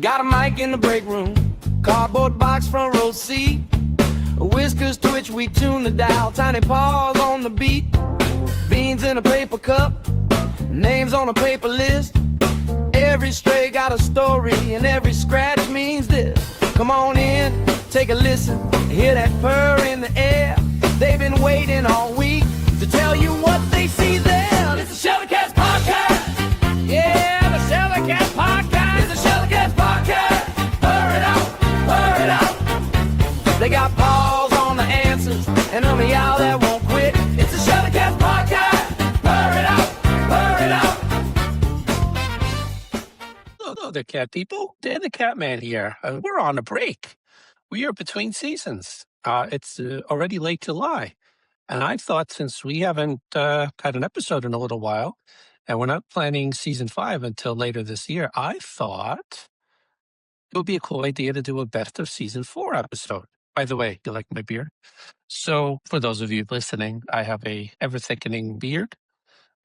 Got a mic in the break room, cardboard box front row seat. Whiskers twitch, we tune the dial, tiny paws on the beat. Beans in a paper cup, names on a paper list. Every stray got a story and every scratch means this. Come on in, take a listen, hear that purr in the air. They've been waiting all week to tell you what they see there. It's the Sheila Cats Podcast. Yeah, the Sheila Cats Podcast. It's the Sheila Cats Podcast. Purr it out, purr it out. They got paws on the answers and a meow that won't quit. It's the Sheila Cats Podcast. Purr it out, purr it out. Hello there, cat people. Dan the Catman here. We're on a break. We are between seasons. It's already late July. And I thought since we haven't had an episode in a little while, and we're not planning season 5 until later this year, I thought it would be a cool idea to do a best of season 4 episode. By the way, you like my beard? So for those of you listening, I have a ever-thickening beard,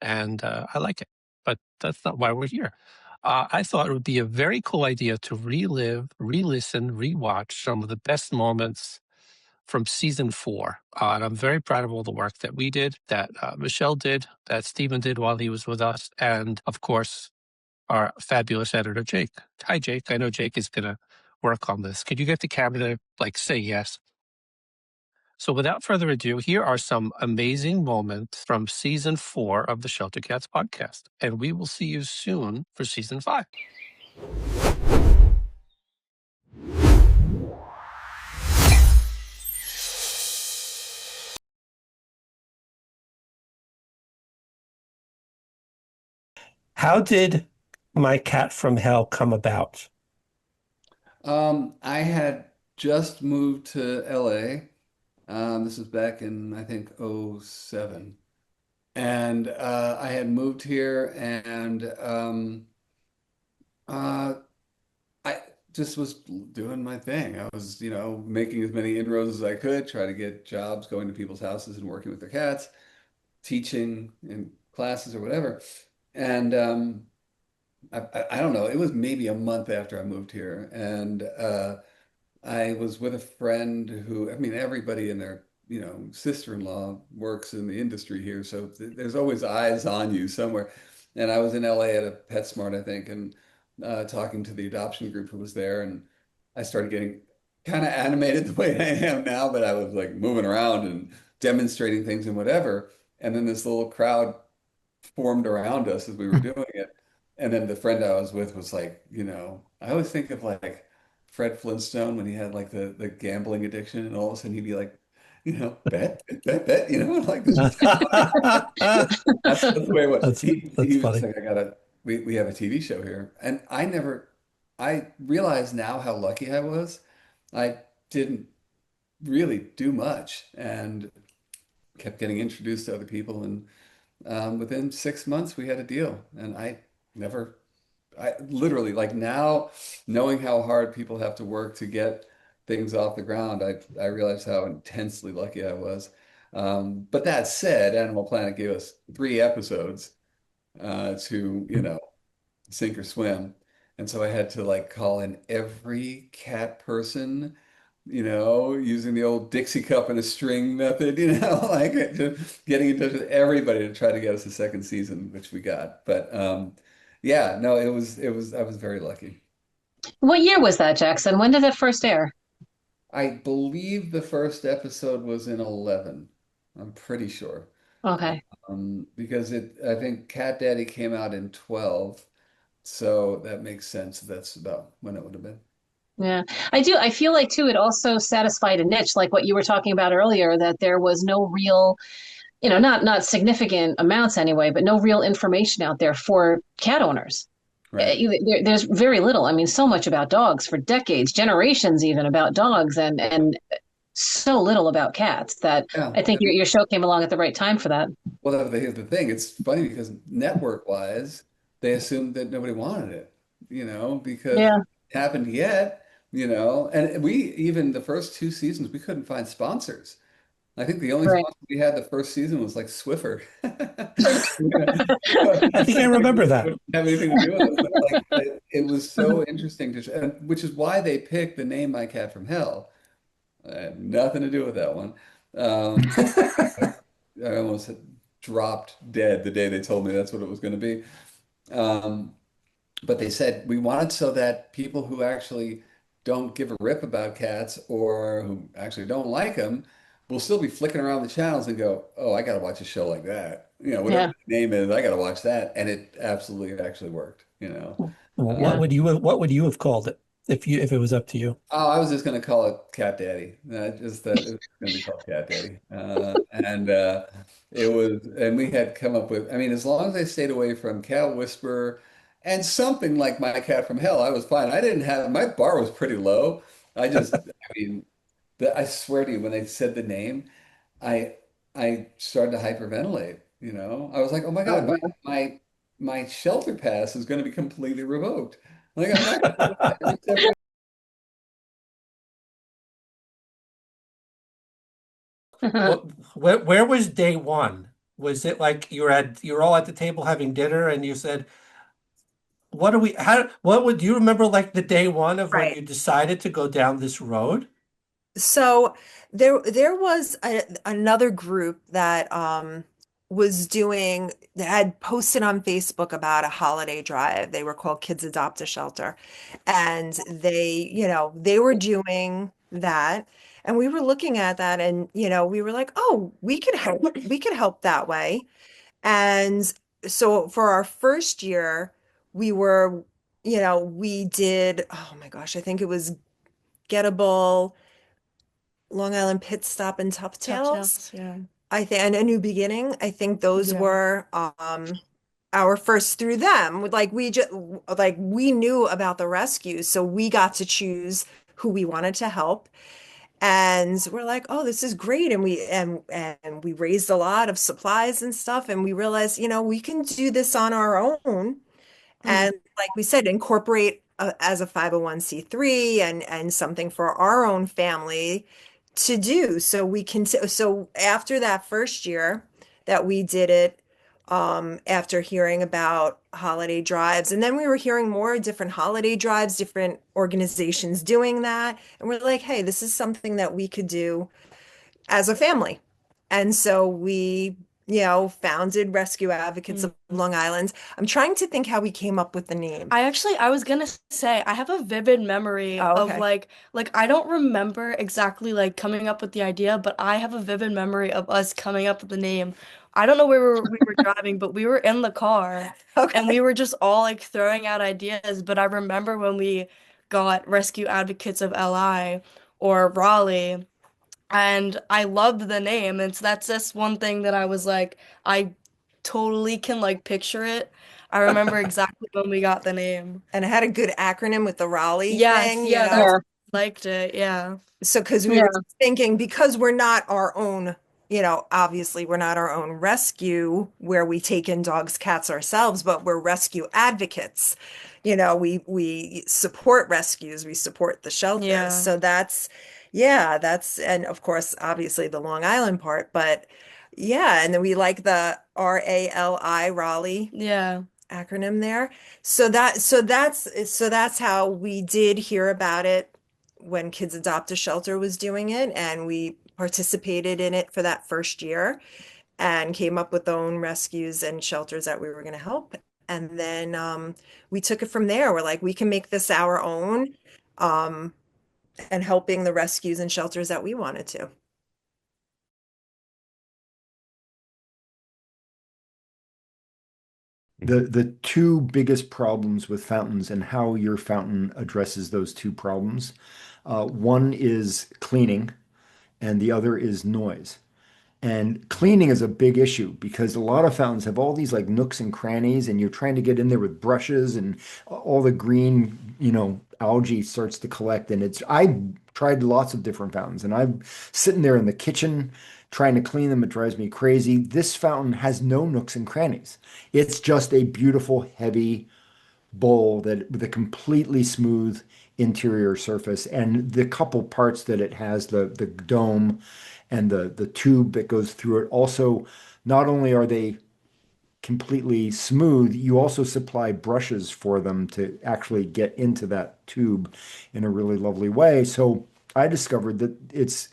and I like it. But that's not why we're here. I thought it would be a very cool idea to relive, re-listen, rewatch some of the best moments from season 4. And I'm very proud of all the work that we did, that Michelle did, that Stephen did while he was with us, and of course, our fabulous editor, Jake. Hi, Jake. I know Jake is going to work on this. Could you get the camera to say yes? So without further ado, here are some amazing moments from season 4 of the Shelter Cats podcast. And we will see you soon for season 5. How did My Cat from Hell come about? I had just moved to LA. This was back in, I think, '07. And I had moved here and I just was doing my thing. I was, making as many inroads as I could, try to get jobs, going to people's houses and working with their cats, teaching in classes or whatever. And I don't know, it was maybe a month after I moved here. And I was with a friend who, I mean, everybody and their, sister-in-law works in the industry here. So there's always eyes on you somewhere. And I was in LA at a PetSmart, I think, and talking to the adoption group who was there. And I started getting kind of animated the way I am now, but I was like moving around and demonstrating things and whatever. And then this little crowd formed around us as we were doing it. And then the friend I was with was like, I always think of like Fred Flintstone when he had like the gambling addiction and all of a sudden he'd be like, bet, like this. That's the way it was. That's He was funny. like, we have a TV show here. And I realize now how lucky I was. I didn't really do much and kept getting introduced to other people. And within 6 months, we had a deal. And I literally, like now, knowing how hard people have to work to get things off the ground, I realized how intensely lucky I was. But that said, Animal Planet gave us 3 episodes to, sink or swim. And so I had to like call in every cat person, using the old Dixie cup and a string method, like just getting in touch with everybody to try to get us a second season, which we got. But yeah, no, I was very lucky. What year was that, Jackson? When did it first air? I believe the first episode was in 11. I'm pretty sure. Okay. Because I think Cat Daddy came out in 12. So that makes sense. That's about when it would have been. Yeah, I do. I feel like too, it also satisfied a niche, like what you were talking about earlier, that there was no real, not significant amounts anyway, but no real information out there for cat owners. Right. There's very little. I mean, so much about dogs for decades, generations even about dogs, and so little about cats that Yeah. I think your show came along at the right time for that. Well, here's the thing. It's funny because network-wise, they assumed that nobody wanted it, because Yeah. it happened yet, and we even the first 2 seasons we couldn't find sponsors. I think the only Right. sponsor we had the first season was like Swiffer. I think I remember that. Didn't have anything to do with it, but like it was so interesting and which is why they picked the name My Cat from Hell. I had nothing to do with that one. Um, I almost had dropped dead the day they told me that's what it was going to be. Um, but they said we wanted so that people who actually don't give a rip about cats or who actually don't like them will still be flicking around the channels and go, "Oh, I got to watch a show like that." You know, whatever Yeah. the name is, I got to watch that. And it absolutely actually worked, you know. Yeah. What would you have called it if it was up to you? Oh, I was just going to call it Cat Daddy. Just that it was going to be called Cat Daddy. And it was, and we had come up with, I mean, as long as I stayed away from Cat Whisperer and something like My Cat from Hell, I was fine. I didn't have, my bar was pretty low. I mean, I swear to you, when they said the name, I, I started to hyperventilate, you know? I was like, oh my God, my shelter pass is going to be completely revoked. Like, I'm not going to every step. What, where was day one? Was it like you were all at the table having dinner and you said, what do we how what would you remember like the day one of when Right. you decided to go down this road? So there was another group that was doing that had posted on Facebook about a holiday drive. They were called Kids Adopt a Shelter. And they, they were doing that. And we were looking at that and, we were like, oh, we could help that way. And so for our first year, we were, we did, oh my gosh, I think it was Gettable, Long Island Pit Stop, and Tough Tough Tales. Tales, yeah. I think, and A New Beginning. I think those Yeah. were our first through them. Like we knew about the rescues, so we got to choose who we wanted to help. And we're like, oh, this is great. And we raised a lot of supplies and stuff, and we realized, we can do this on our own. Mm. And like we said, incorporate as a 501(c)(3) and something for our own family to do. So so after that first year that we did it, after hearing about holiday drives, and then we were hearing more different holiday drives, different organizations doing that. And we're like, hey, this is something that we could do as a family. And so we, founded Rescue Advocates Mm. of Long Island. I'm trying to think how we came up with the name. I was gonna say I have a vivid memory Oh, of okay. like I don't remember exactly like coming up with the idea, but I have a vivid memory of us coming up with the name. I don't know where we were driving, but we were in the car and Okay. we were just all like throwing out ideas. But I remember when we got Rescue Advocates of LI or Raleigh. And I loved the name. And so that's just one thing that I was like, I totally can like picture it. I remember exactly when we got the name. And it had a good acronym with the Raleigh Yes, thing, yeah, that's Yeah. liked it. Yeah. So, because we were Yeah. thinking, because we're not our own, obviously we're not our own rescue where we take in dogs, cats ourselves, but we're rescue advocates. We support rescues, we support the shelters. Yeah. So yeah, and of course, obviously the Long Island part, but yeah, and then we like the RALI, Raleigh Yeah. acronym there. So that's how we did hear about it when Kids Adopt a Shelter was doing it, and we participated in it for that first year and came up with our own rescues and shelters that we were going to help. And then we took it from there. We're like, we can make this our own, and helping the rescues and shelters that we wanted to. The two biggest problems with fountains and how your fountain addresses those two problems. One is cleaning, and the other is noise. And cleaning is a big issue because a lot of fountains have all these like nooks and crannies, and you're trying to get in there with brushes, and all the green, algae starts to collect. And I tried lots of different fountains, and I'm sitting there in the kitchen trying to clean them. It drives me crazy. This fountain has no nooks and crannies. It's just a beautiful, heavy bowl that with a completely smooth interior surface, and the couple parts that it has, the dome and the tube that goes through it. Also, not only are they completely smooth, you also supply brushes for them to actually get into that tube in a really lovely way. So I discovered that it's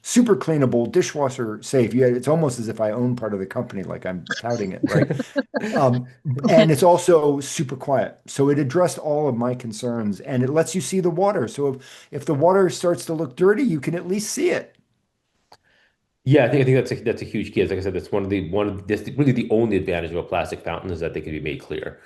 super cleanable, dishwasher safe. Yeah, it's almost as if I own part of the company, like I'm touting it, right? Um, and it's also super quiet. So it addressed all of my concerns and it lets you see the water. So if the water starts to look dirty, you can at least see it. Yeah, I think that's a huge key. Like I said, that's that's really the only advantage of a plastic fountain is that they can be made clear,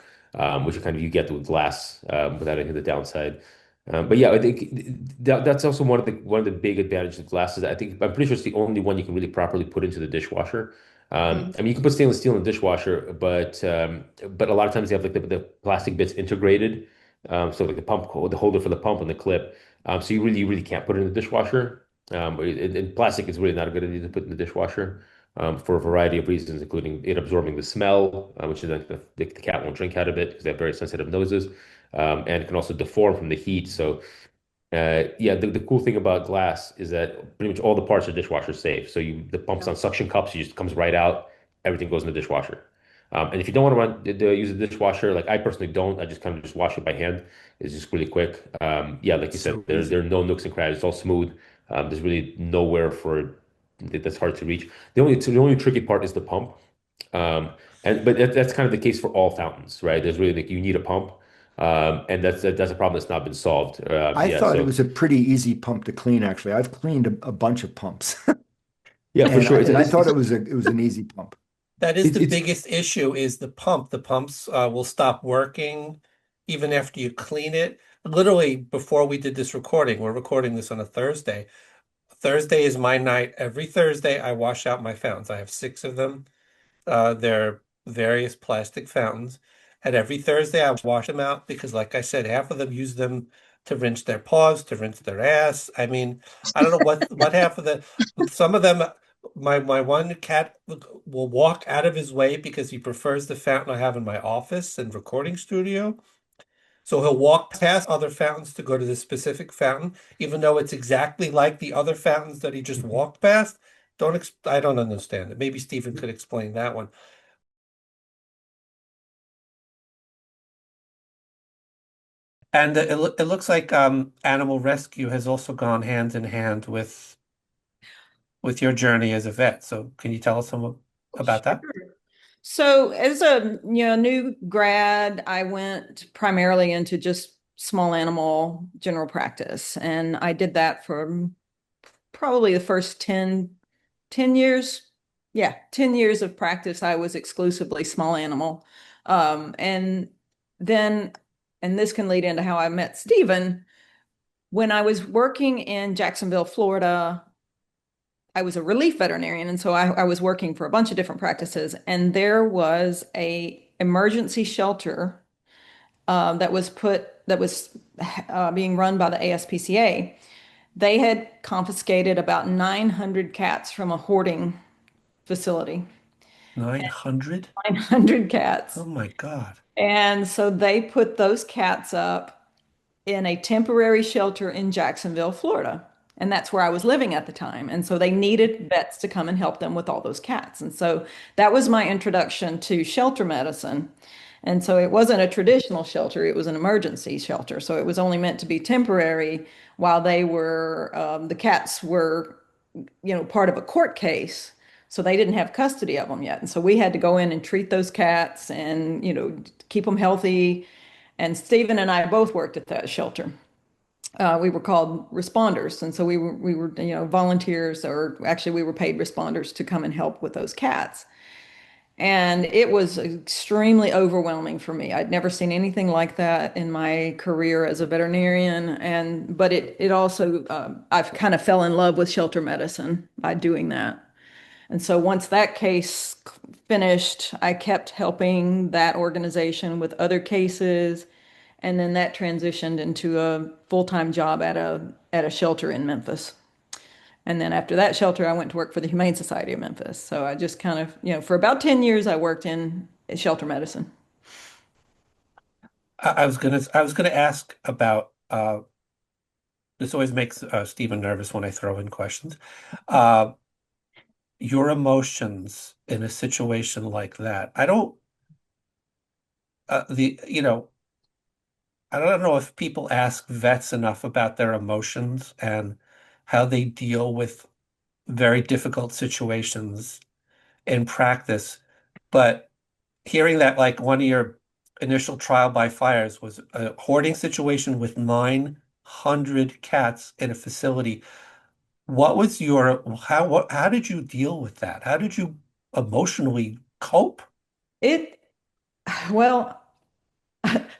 which you kind of you get with glass without any of the downside. But yeah, I think that's also one of the big advantages of glass is that I'm pretty sure it's the only one you can really properly put into the dishwasher. I mean, you can put stainless steel in the dishwasher, but a lot of times they have like the plastic bits integrated, so like the pump, the holder for the pump and the clip. So you really can't put it in the dishwasher. And plastic is really not a good idea to put in the dishwasher for a variety of reasons, including it absorbing the smell, which is like the cat won't drink out of it because they have very sensitive noses, and it can also deform from the heat. So, yeah, the cool thing about glass is that pretty much all the parts of the dishwasher are safe. So the pumps on suction cups, you just comes right out, everything goes in the dishwasher. And if you don't want to use the dishwasher, like I personally don't, I just kind of just wash it by hand. It's just really quick. Yeah, like you said, So there are easy. no nooks and crannies. It's all smooth. There's really nowhere that's hard to reach. The only tricky part is the pump. Um, but that's kind of the case for all fountains, right? There's really like you need a pump, and that's a problem that's not been solved. I Yeah, thought it so was a pretty easy pump to clean, actually. I've cleaned a bunch of pumps. yeah, for And sure. I thought it was an easy pump. That is It's the it's biggest issue is the pump. The pumps will stop working even after you clean it. Literally, before we did this recording, we're recording this on a Thursday. Thursday is my night. Every Thursday, I wash out my fountains. I have six of them. They're various plastic fountains. And every Thursday, I wash them out because, like I said, half of them use them to rinse their paws, to rinse their ass. I mean, I don't know what half of some of them, my one cat will walk out of his way because he prefers the fountain I have in my office and recording studio. So he'll walk past other fountains to go to this specific fountain, even though it's exactly like the other fountains that he just walked past. I don't understand it. Maybe Stephen could explain that one. And it looks like animal rescue has also gone hand in hand with your journey as a vet. So can you tell us some about that? Sure. So as a new grad, I went primarily into just small animal general practice. And I did that for probably the first 10 years. Yeah, 10 years of practice. I was exclusively small animal. And then, and this can lead into how I met Stephen. When I was working in Jacksonville, Florida, I was a relief veterinarian, and so I was working for a bunch of different practices, and there was a emergency shelter that was being run by the ASPCA. They had confiscated about 900 cats from a hoarding facility. 900? 900 cats. Oh my God. And so they put those cats up in a temporary shelter in Jacksonville, Florida. And that's where I was living at the time. And so they needed vets to come and help them with all those cats. And so that was my introduction to shelter medicine. And so it wasn't a traditional shelter, it was an emergency shelter. So it was only meant to be temporary while the cats were, part of a court case. So they didn't have custody of them yet. And so we had to go in and treat those cats and, keep them healthy. And Stephen and I both worked at that shelter. We were called responders, and so we were volunteers, or actually we were paid responders to come and help with those cats. And it was extremely overwhelming for me. I'd never seen anything like that in my career as a veterinarian, but it also I've kind of fell in love with shelter medicine by doing that. And so once that case finished, I kept helping that organization with other cases. And then that transitioned into a full-time job at a shelter in Memphis. And then after that shelter, I went to work for the Humane Society of Memphis. So I just kind of, for about 10 years, I worked in shelter medicine. I was gonna ask about This always makes Stephen nervous when I throw in questions. Your emotions in a situation like that. I don't, I don't know if people ask vets enough about their emotions and how they deal with very difficult situations in practice. But hearing that, like, one of your initial trial by fires was a hoarding situation with 900 cats in a facility. What was how did you deal with that? How did you emotionally cope? It, well,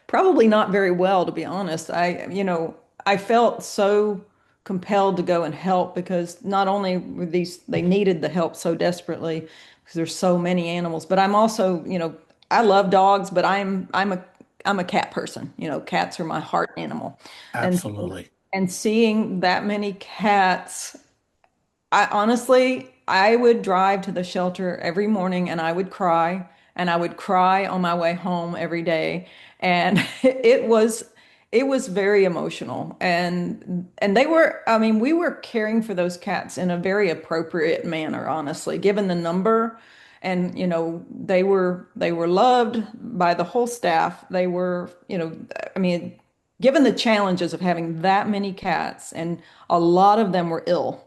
probably not very well, to be honest. I felt so compelled to go and help because not only were they needed the help so desperately because there's so many animals, but I'm also, I love dogs, but I'm a cat person. Cats are my heart animal. And Absolutely. and seeing that many cats, I honestly, I would drive to the shelter every morning and I would cry on my way home every day. And it was very emotional. And I mean, we were caring for those cats in a very appropriate manner, honestly, given the number. And they were loved by the whole staff. They were, I mean, given the challenges of having that many cats, and a lot of them were ill.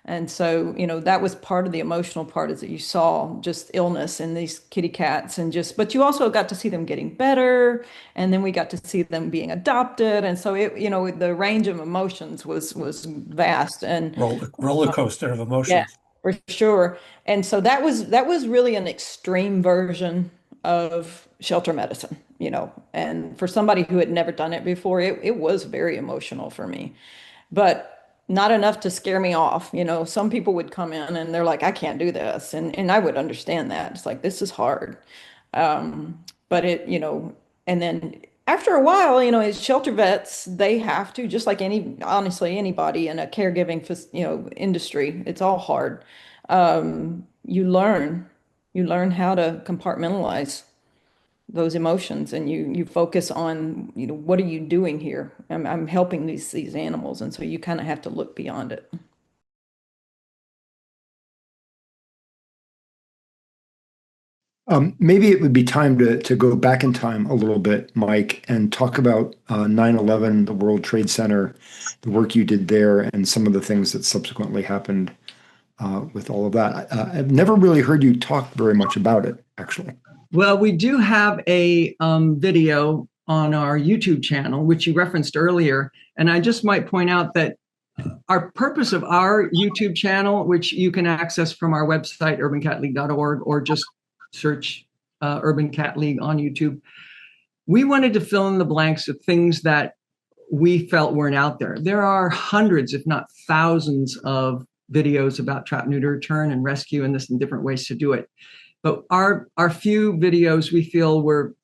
And so, that was part of the emotional part, is that you saw just illness in these kitty cats, but you also got to see them getting better. And then we got to see them being adopted. And so the range of emotions was vast. And Roller coaster of yeah, emotions. for sure. And so that was really an extreme version of shelter medicine, and for somebody who had never done it before, it was very emotional for me, but not enough to scare me off. Some people would come in and they're like, I can't do this. And I would understand that. It's like, this is hard. But and then after a while, as shelter vets, they have to, just like honestly, anybody in a caregiving, industry, it's all hard. You learn how to compartmentalize those emotions, and you focus on, what are you doing here? I'm helping these animals. And so you kind of have to look beyond it. Maybe it would be time to go back in time a little bit, Mike, and talk about 9/11, the World Trade Center, the work you did there, and some of the things that subsequently happened with all of that. I've never really heard you talk very much about it, actually. Well, we do have a video on our YouTube channel, which you referenced earlier. And I just might point out that our purpose of our YouTube channel, which you can access from our website, urbancatleague.org, or just search Urban Cat League on YouTube, we wanted to fill in the blanks of things that we felt weren't out there. There are hundreds, if not thousands, of videos about trap, neuter, return, and rescue, and different ways to do it. But our few videos we feel were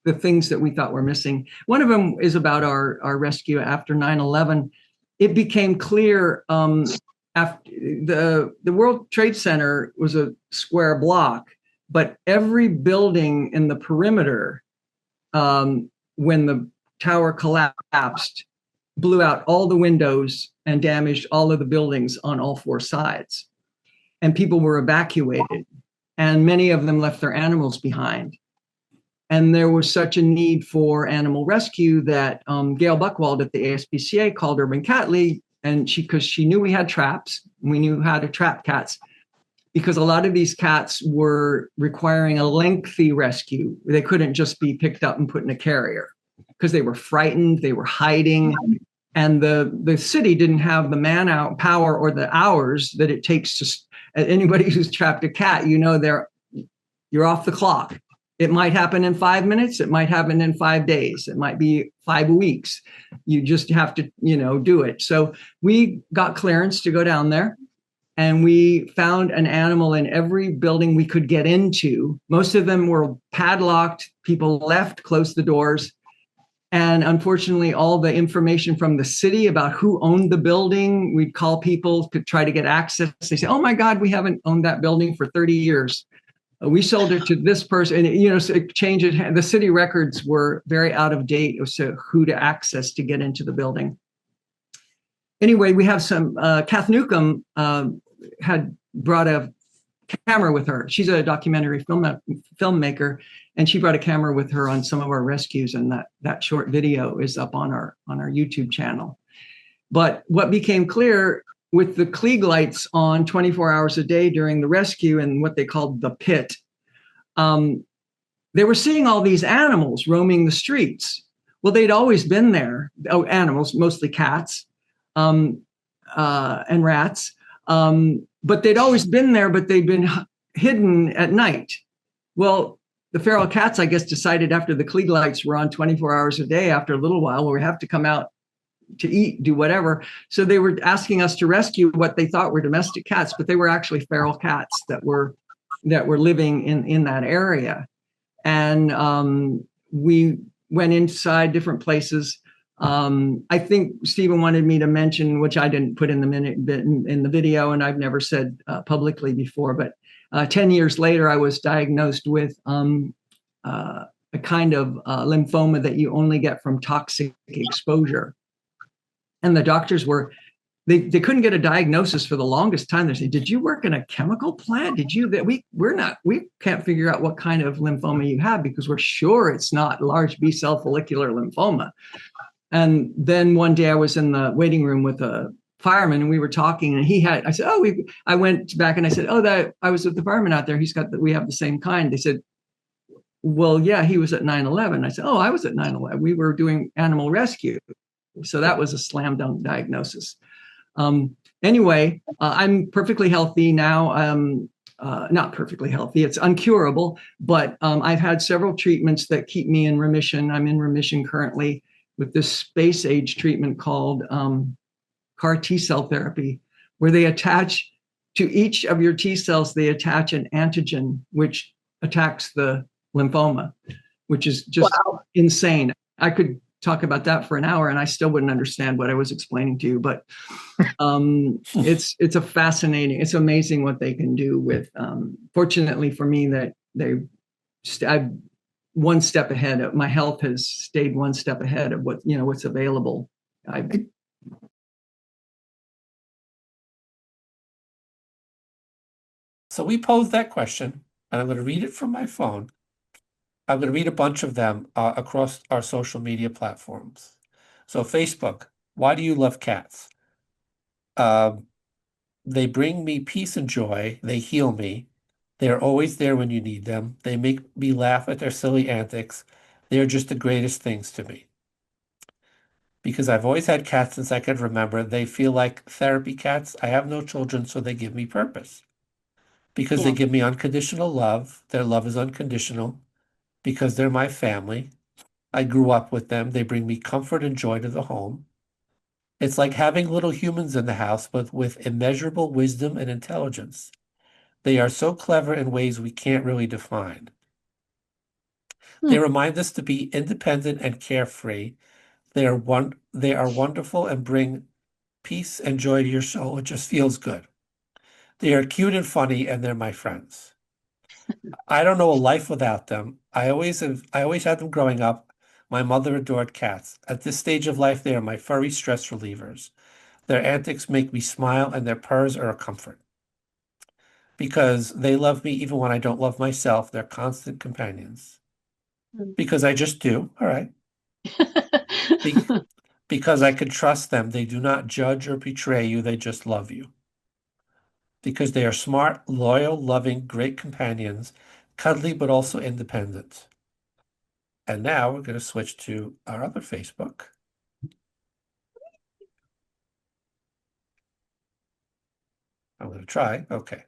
the things that we thought were missing. One of them is about our rescue after 9/11. It became clear after the World Trade Center was a square block, but every building in the perimeter, when the tower collapsed, blew out all the windows and damaged all of the buildings on all four sides. And people were evacuated, and many of them left their animals behind. And there was such a need for animal rescue that Gail Buchwald at the ASPCA called Urban Cat League, and because she knew we had traps, and we knew how to trap cats, because a lot of these cats were requiring a lengthy rescue. They couldn't just be picked up and put in a carrier because they were frightened, they were hiding, and the city didn't have the power or the hours that it takes to. Anybody who's trapped a cat, you're off the clock. It might happen in 5 minutes. It might happen in 5 days. It might be 5 weeks. You just have to, do it. So we got clearance to go down there, and we found an animal in every building we could get into. Most of them were padlocked. People left, closed the doors. And unfortunately, all the information from the city about who owned the building, we'd call people to try to get access. They say, oh my God, we haven't owned that building for 30 years. We sold it to this person. And, so it changed. The city records were very out of date as to who to access to get into the building. anyway, we have some, Kath Newcomb had brought a camera with her. She's a documentary filmmaker, and she brought a camera with her on some of our rescues, and that short video is up on our YouTube channel. But what became clear with the Klieg lights on 24 hours a day during the rescue and what they called the pit, they were seeing all these animals roaming the streets. Well, they'd always been there. Oh, animals, mostly cats and rats. But they'd always been there, but they'd been hidden at night. Well, the feral cats, I guess, decided after the Klieg lights were on 24 hours a day, after a little while, well, we have to come out to eat, do whatever. So they were asking us to rescue what they thought were domestic cats, but they were actually feral cats that were living in that area. And we went inside different places. I think Stephen wanted me to mention, which I didn't put in the video, and I've never said publicly before, but 10 years later, I was diagnosed with a kind of lymphoma that you only get from toxic exposure. And the doctors they couldn't get a diagnosis for the longest time. They said, "Did you work in a chemical plant? Did you?" We can't figure out what kind of lymphoma you have because we're sure it's not large B cell follicular lymphoma. And then one day I was in the waiting room with a fireman and we were talking, and I said, I went back and I said, that I was with the fireman out there. We have the same kind. They said, well, yeah, he was at 9/11. I said, I was at 9/11. We were doing animal rescue. So that was a slam dunk diagnosis. Anyway, I'm perfectly healthy now. Not perfectly healthy. It's uncurable, but I've had several treatments that keep me in remission. I'm in remission currently with this space age treatment called CAR T cell therapy, where they attach to each of your T cells, they attach an antigen which attacks the lymphoma, which is just insane. I could talk about that for an hour and I still wouldn't understand what I was explaining to you, but it's it's amazing what they can do with, fortunately for me that I'm one step ahead. My health has stayed one step ahead of what's available. So we posed that question, and I'm going to read it from my phone. I'm going to read a bunch of them across our social media platforms. So Facebook, why do you love cats? They bring me peace and joy. They heal me. They are always there when you need them. They make me laugh at their silly antics. They are just the greatest things to me. Because I've always had cats since I could remember. They feel like therapy cats. I have no children, so they give me purpose. Because they give me unconditional love. Their love is unconditional. Because they're my family. I grew up with them. They bring me comfort and joy to the home. It's like having little humans in the house, but with immeasurable wisdom and intelligence. They are so clever in ways we can't really define. They remind us to be independent and carefree. They are wonderful and bring peace and joy to your soul. It just feels good. They are cute and funny, and they're my friends. I don't know a life without them. I always had them growing up. My mother adored cats. At this stage of life, they are my furry stress relievers. Their antics make me smile, and their purrs are a comfort. Because they love me even when I don't love myself. They're constant companions. Because I just do. All right. Because I can trust them. They do not judge or betray you. They just love you. Because they are smart, loyal, loving, great companions, cuddly, but also independent. And now we're going to switch to our other Facebook. I'm going to try. Okay.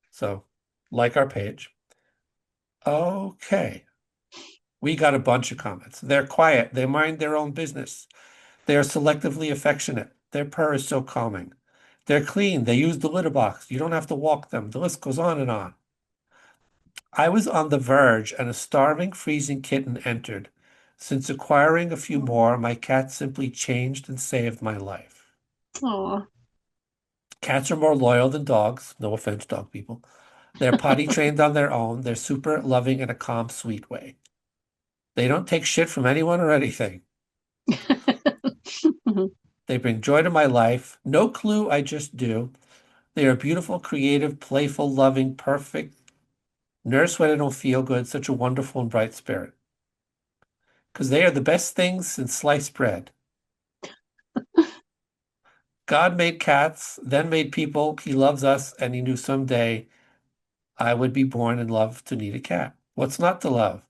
So, like our page. Okay. We got a bunch of comments. They're quiet. They mind their own business. They are selectively affectionate. Their purr is so calming. They're clean. They use the litter box. You don't have to walk them. The list goes on and on. I was on the verge and a starving, freezing kitten entered. Since acquiring a few more, my cat simply changed and saved my life. Aw. Cats are more loyal than dogs. No offense, dog people. They're potty trained on their own. They're super loving in a calm, sweet way. They don't take shit from anyone or anything. They bring joy to my life. No clue, I just do. They are beautiful, creative, playful, loving, perfect. Nurse when I don't feel good, such a wonderful and bright spirit. Because they are the best things since sliced bread. God made cats, then made people. He loves us, and he knew someday I would be born and love to need a cat. What's not to love?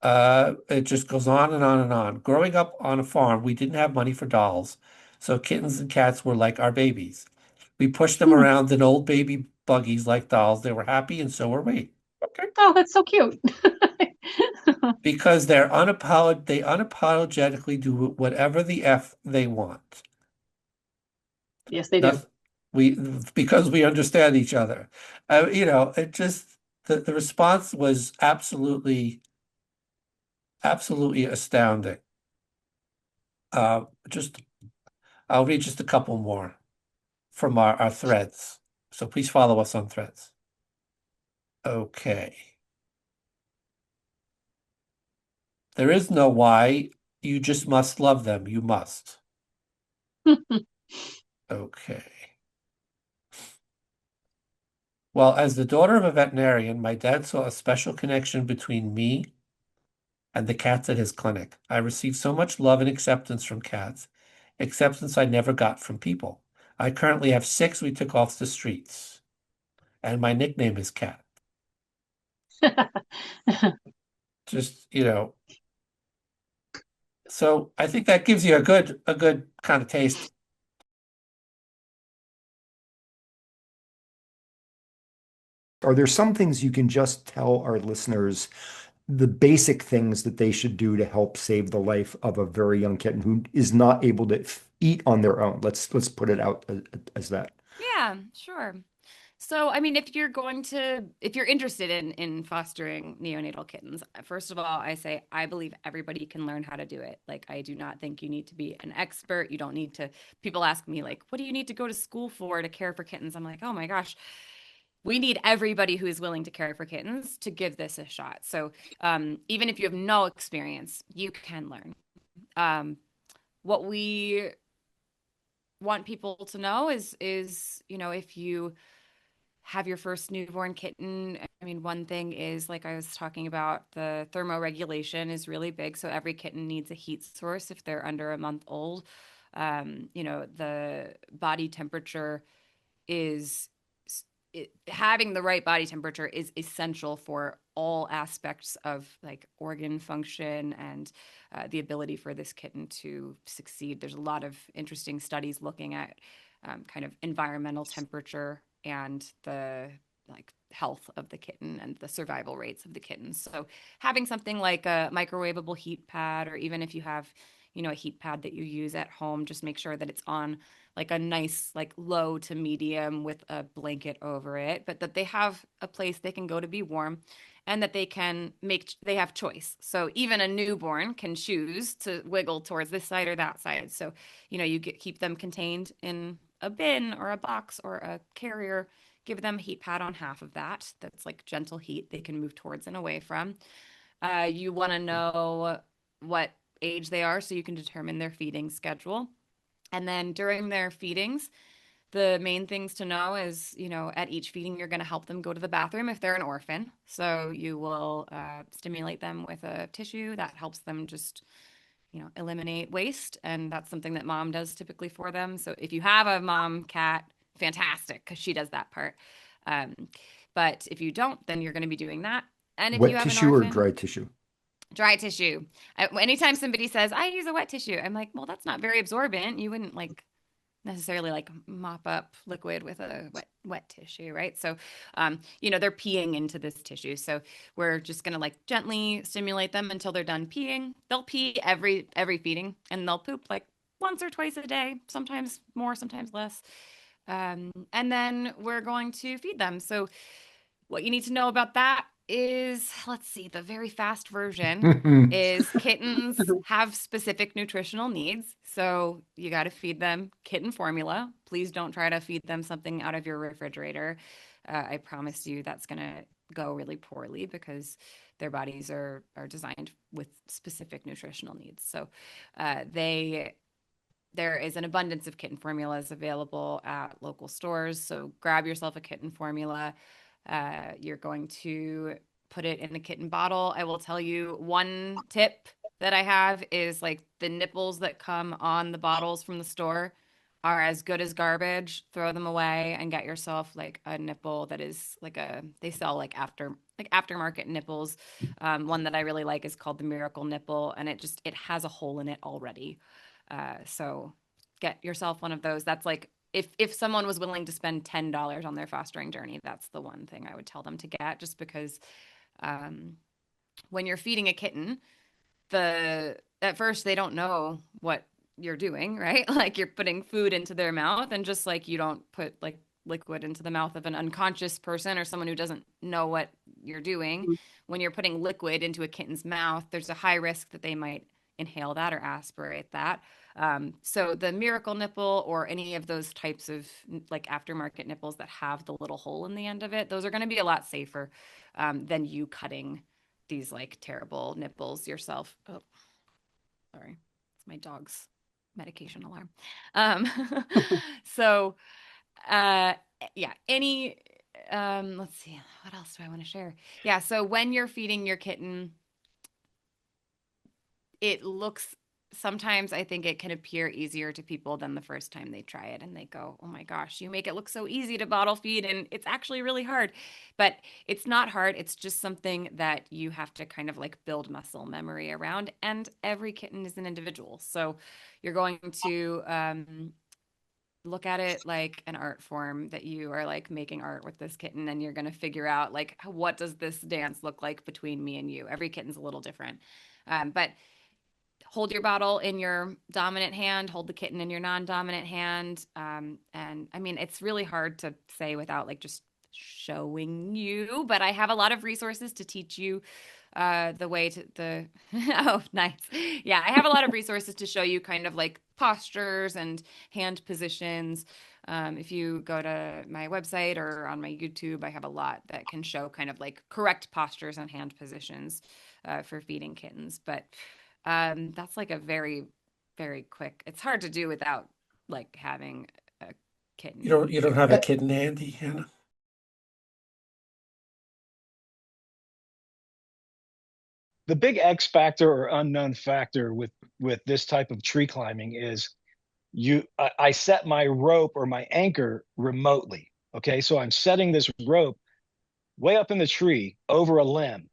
It just goes on and on and on. Growing up on a farm, we didn't have money for dolls, so kittens and cats were like our babies. We pushed them around in old baby buggies like dolls. They were happy, and so were we. Okay. Oh, that's so cute. Because they unapologetically do whatever the F they want. Yes, they do. We because we understand each other. It just the response was absolutely astounding. Just I'll read just a couple more from our threads. So please follow us on threads. Okay. There is no why. You just must love them. You must. Okay. Well, as the daughter of a veterinarian, my dad saw a special connection between me and the cats at his clinic. I received so much love and acceptance from cats, acceptance I never got from people. I currently have 6 we took off the streets, and my nickname is Cat. Just, so I think that gives you a good kind of taste. Are there some things you can just tell our listeners, the basic things that they should do to help save the life of a very young kitten who is not able to eat on their own? Let's put it out as that. Yeah, sure. So, I mean, if you're interested in fostering neonatal kittens, first of all, I say I believe everybody can learn how to do it. Like, I do not think you need to be an expert. You don't need to. People ask me, like, what do you need to go to school for to care for kittens? I'm like, oh my gosh, we need everybody who is willing to care for kittens to give this a shot. So, even if you have no experience, you can learn. What we want people to know is if you have your first newborn kitten, I mean, one thing is, like I was talking about, the thermoregulation is really big. So every kitten needs a heat source if they're under a month old. The body temperature is having the right body temperature is essential for all aspects of like organ function and the ability for this kitten to succeed. There's a lot of interesting studies looking at kind of environmental temperature and the like health of the kitten and the survival rates of the kitten. So having something like a microwavable heat pad, or even if you have, a heat pad that you use at home, just make sure that it's on like a nice, like low to medium with a blanket over it, but that they have a place they can go to be warm and that they have choice. So even a newborn can choose to wiggle towards this side or that side. So, keep them contained in a bin or a box or a carrier, give them a heat pad on half of that. That's like gentle heat they can move towards and away from. You want to know what age they are so you can determine their feeding schedule. And then during their feedings, the main things to know is, at each feeding, you're going to help them go to the bathroom if they're an orphan. So you will stimulate them with a tissue that helps them just, eliminate waste. And that's something that mom does typically for them. So if you have a mom cat, fantastic, because she does that part. But if you don't, then you're going to be doing that. And if you Wet have tissue an or orphan, dry tissue? dry tissue. Anytime somebody says, I use a wet tissue, I'm like, well, that's not very absorbent. You wouldn't necessarily mop up liquid with a wet tissue, right? So, they're peeing into this tissue. So we're just going to gently stimulate them until they're done peeing. They'll pee every feeding, and they'll poop once or twice a day, sometimes more, sometimes less. And then we're going to feed them. So what you need to know about that is, let's see, the very fast version is kittens have specific nutritional needs. So you got to feed them kitten formula. Please don't try to feed them something out of your refrigerator. I promise you that's going to go really poorly because their bodies are designed with specific nutritional needs. So they there is an abundance of kitten formulas available at local stores. So grab yourself a kitten formula. You're going to put it in the kitten bottle. I will tell you one tip that I have is like the nipples that come on the bottles from the store are as good as garbage. Throw them away and get yourself like a nipple that is like they sell like aftermarket nipples. One that I really like is called the Miracle Nipple, and it has a hole in it already. So get yourself one of those. That's like if someone was willing to spend $10 on their fostering journey, that's the one thing I would tell them to get, just because when you're feeding a kitten, at first they don't know what you're doing, right? Like you're putting food into their mouth, and just like you don't put like liquid into the mouth of an unconscious person or someone who doesn't know what you're doing. When you're putting liquid into a kitten's mouth, there's a high risk that they might inhale that or aspirate that. So the Miracle Nipple or any of those types of like aftermarket nipples that have the little hole in the end of it, those are going to be a lot safer than you cutting these like terrible nipples yourself. Oh, sorry. It's my dog's medication alarm. So, yeah, let's see, what else do I want to share? Yeah. So when you're feeding your kitten, sometimes I think it can appear easier to people than the first time they try it, and they go, oh my gosh, you make it look so easy to bottle feed, and it's actually really hard. But it's not hard. It's just something that you have to kind of like build muscle memory around, and every kitten is an individual. So you're going to look at it like an art form, that you are like making art with this kitten, and you're going to figure out like, what does this dance look like between me and you? Every kitten's a little different. But hold your bottle in your dominant hand, hold the kitten in your non-dominant hand. And I mean, it's really hard to say without like just showing you, but I have a lot of resources to teach you the way to oh, nice. Yeah, I have a lot of resources to show you kind of like postures and hand positions. If you go to my website or on my YouTube, I have a lot that can show kind of like correct postures and hand positions for feeding kittens. But that's like a very, very quick. It's hard to do without like having a kitten. You don't have a kitten handy, Hannah? The big X factor or unknown factor with this type of tree climbing is I set my rope or my anchor remotely. Okay, so I'm setting this rope way up in the tree over a limb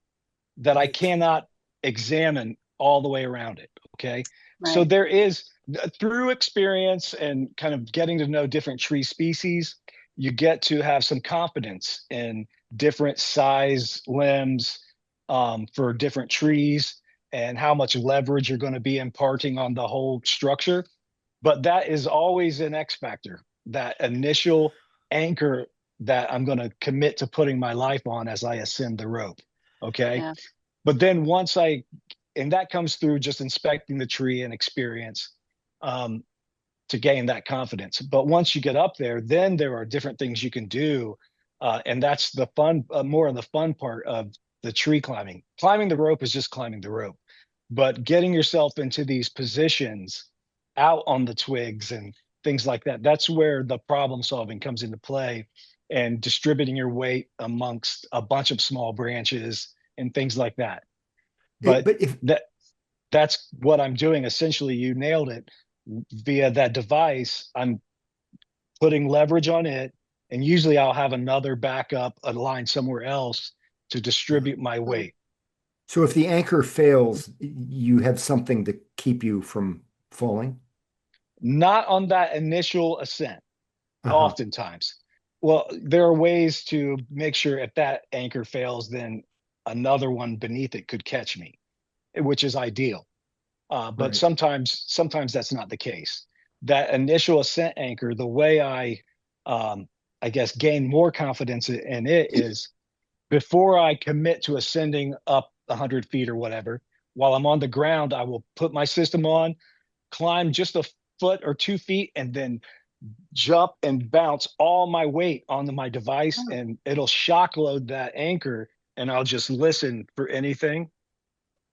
that I cannot examine all the way around it. Okay. Right. So there is, through experience and kind of getting to know different tree species, you get to have some confidence in different size limbs for different trees and how much leverage you're going to be imparting on the whole structure. But that is always an X factor, that initial anchor that I'm going to commit to putting my life on as I ascend the rope. Okay. Yeah. But then and that comes through just inspecting the tree and experience to gain that confidence. But once you get up there, then there are different things you can do. And that's the fun, more of the fun part of the tree climbing. Climbing the rope is just climbing the rope, but getting yourself into these positions out on the twigs and things like that, that's where the problem solving comes into play, and distributing your weight amongst a bunch of small branches and things like that. But if that's what I'm doing, essentially, you nailed it. Via that device, I'm putting leverage on it, and usually I'll have another backup aligned somewhere else to distribute my weight. So if the anchor fails, you have something to keep you from falling? Not on that initial ascent, oftentimes. Well, there are ways to make sure if that anchor fails, then another one beneath it could catch me, which is ideal. But right. sometimes that's not the case. That initial ascent anchor, the way I guess gain more confidence in it is before I commit to ascending up 100 feet or whatever, while I'm on the ground, I will put my system on, climb just a foot or 2 feet, and then jump and bounce all my weight onto my device, and it'll shock load that anchor, and I'll just listen for anything.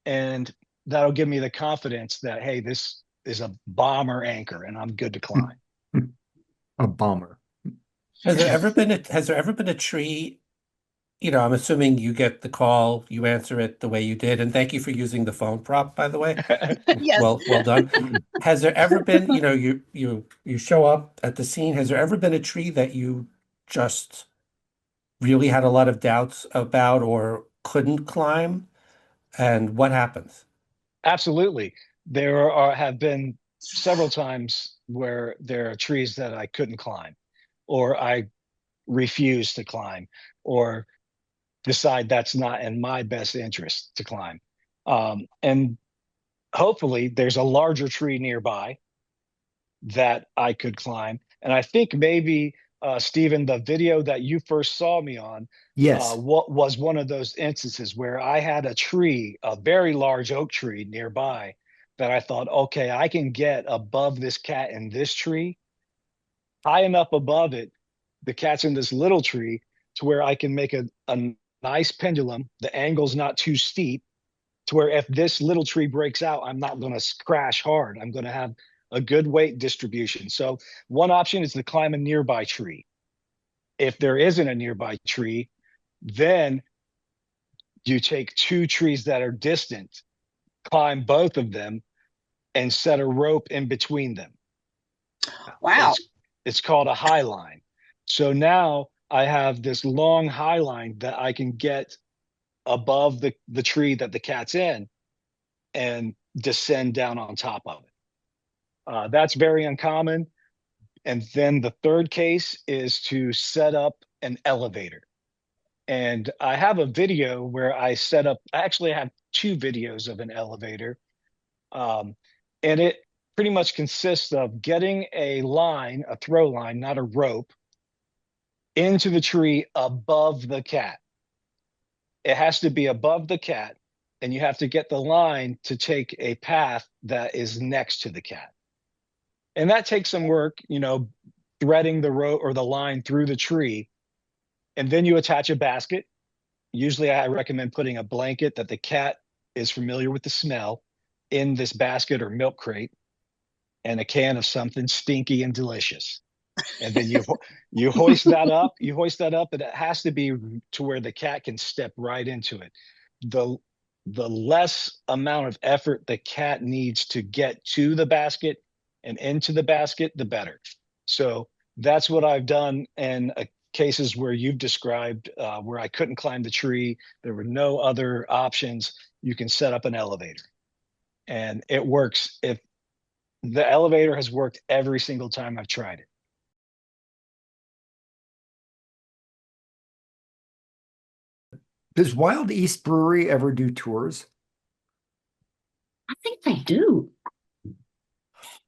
And that'll give me the confidence that, hey, this a bomber anchor, and I'm good to climb. A bomber. Has there ever been a tree? I'm assuming you get the call, you answer it the way you did, and thank you for using the phone prop, by the way. Yes. Well done. Has there ever been, you show up at the scene, has there ever been a tree that you just really had a lot of doubts about or couldn't climb? And what happens? Absolutely. Have been several times where there are trees that I couldn't climb, or I refuse to climb, or decide that's not in my best interest to climb. And hopefully there's a larger tree nearby that I could climb. And I think maybe, Stephen, the video that you first saw me on, Yes. what was one of those instances where I had a tree, a very large oak tree nearby, that I thought, okay, I can get above this cat in this tree, high enough above it, the cat's in this little tree, to where I can make a nice pendulum. The angle's not too steep, to where if this little tree breaks out, I'm not going to crash hard. I'm going to have a good weight distribution. So one option is to climb a nearby tree. If there isn't a nearby tree, then you take two trees that are distant, climb both of them, and set a rope in between them. Wow. It's called a high line. So now I have this long high line that I can get above the tree that the cat's in and descend down on top of it. That's very uncommon. And then the third case is to set up an elevator. And I have a video where I actually have two videos of an elevator. And it pretty much consists of getting a throw line, not a rope, into the tree above the cat. It has to be above the cat, and you have to get the line to take a path that is next to the cat. And that takes some work, threading the rope or the line through the tree. And then you attach a basket. Usually I recommend putting a blanket that the cat is familiar with the smell in this basket or milk crate, and a can of something stinky and delicious. And then you hoist that up. You hoist that up, and it has to be to where the cat can step right into it. The less amount of effort the cat needs to get to the basket and into the basket, the better. So that's what I've done in cases where you've described, where I couldn't climb the tree. There were no other options. You can set up an elevator, and it works. If the elevator has worked every single time I've tried it. Does Wild East Brewery ever do tours? I think they do. I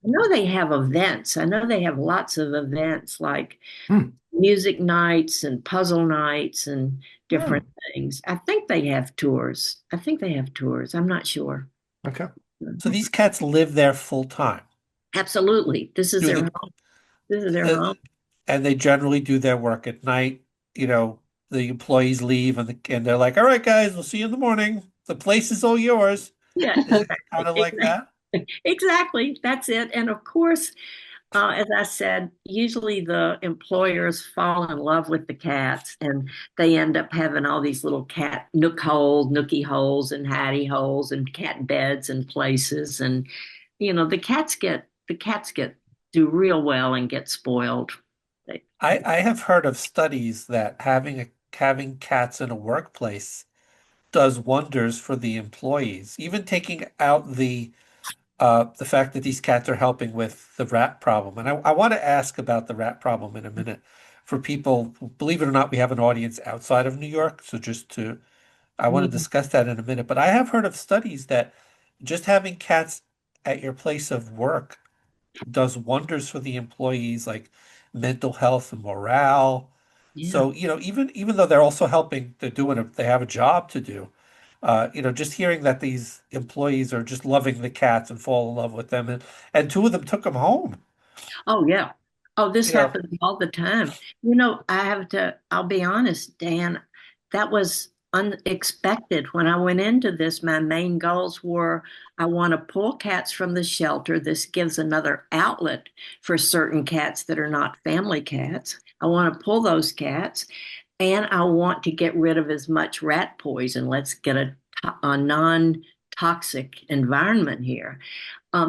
know they have events. I know they have lots of events like music nights and puzzle nights and different things. I think they have tours. I'm not sure. Okay. So these cats live there full time. Absolutely. This is their home. This is their home. And they generally do their work at night. The employees leave and they're like, all right, guys, we'll see you in the morning. The place is all yours. Yeah. Kind of like that. Exactly. That's it. And of course, as I said, usually the employers fall in love with the cats, and they end up having all these little cat nookie holes and hidey holes and cat beds and places. And, the cats do real well and get spoiled. I have heard of studies that having cats in a workplace does wonders for the employees, even taking out the fact that these cats are helping with the rat problem. And I want to ask about the rat problem in a minute. For people, believe it or not, we have an audience outside of New York. So I want to discuss that in a minute. But I have heard of studies that just having cats at your place of work does wonders for the employees, like mental health and morale. Yeah. So, even though they're also helping, they have a job to do. Just hearing that these employees are just loving the cats and fall in love with them, and two of them took them home. Oh, yeah. Oh, this happens all the time. I'll be honest, Dan, that was unexpected. When I went into this, my main goals were I want to pull cats from the shelter. This gives another outlet for certain cats that are not family cats. I want to pull those cats, and I want to get rid of as much rat poison. Let's get a non-toxic environment here.